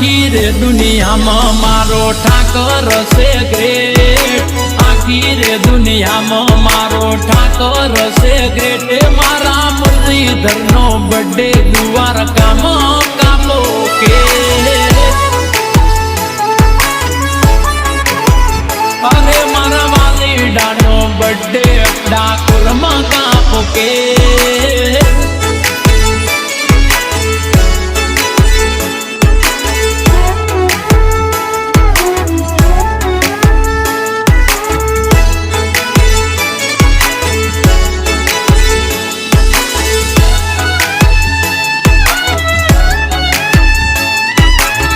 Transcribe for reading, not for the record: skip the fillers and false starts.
આખી રે દુનિયામાં મારો ઠાકર છે ગ્રેટ, આખી રે દુનિયામાં મારો ઠાકર છે ગ્રેટ। મારા મુરલીધરનો બર્થડે દ્વારકામાં કાપો કે